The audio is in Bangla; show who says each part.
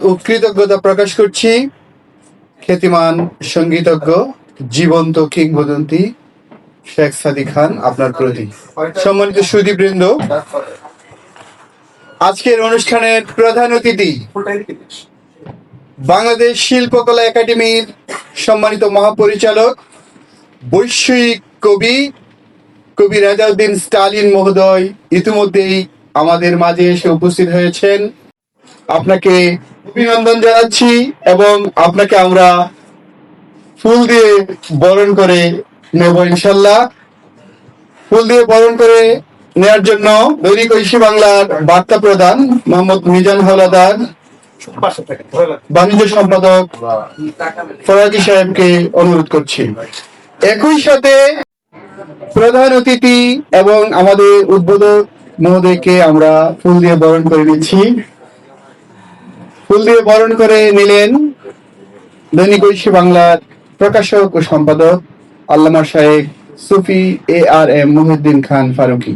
Speaker 1: ও কৃতজ্ঞতা প্রকাশ করছি খ্যাতিমান সঙ্গীতজ্ঞ জীবন্ত কিংবদন্তি শেখ সাদী খান আপনার প্রতি। সম্মানিত সুধীবৃন্দ, আজকের অনুষ্ঠানের প্রধান অতিথি বাংলাদেশ শিল্পকলা একাডেমির সম্মানিত মহাপরিচালক বৈশ্বিক কবি রেজাউদ্দিন স্টালিন মহোদয় ইতিমধ্যেই আমাদের মাঝে এসে উপস্থিত হয়েছেন। আপনাকে অভিনন্দন জানাচ্ছি এবং আপনাকে আমরা ফুল দিয়ে বরণ করে নেব ইনশাল্লাহ। ফুল দিয়ে বরণ করে নেওয়ার জন্য দৈনিক ঐশী বাংলার বার্তা প্রধান মোহাম্মদ মিজান হাওলাদার, বাণিজ্য সম্পাদক ফরাজি সাহেবকে অনুরোধ করছি। একই সাথে প্রধান অতিথি এবং আমাদের উদ্বোধক মহোদয়কে আমরা ফুল দিয়ে বরণ করে নিচ্ছি। ফুল দিয়ে বরণ করে নিলেন দৈনিক ঐশী বাংলার প্রকাশক ও সম্পাদক আল্লামা শায়েখ সুফি ARM মুহিউদ্দিন খান ফারুকী।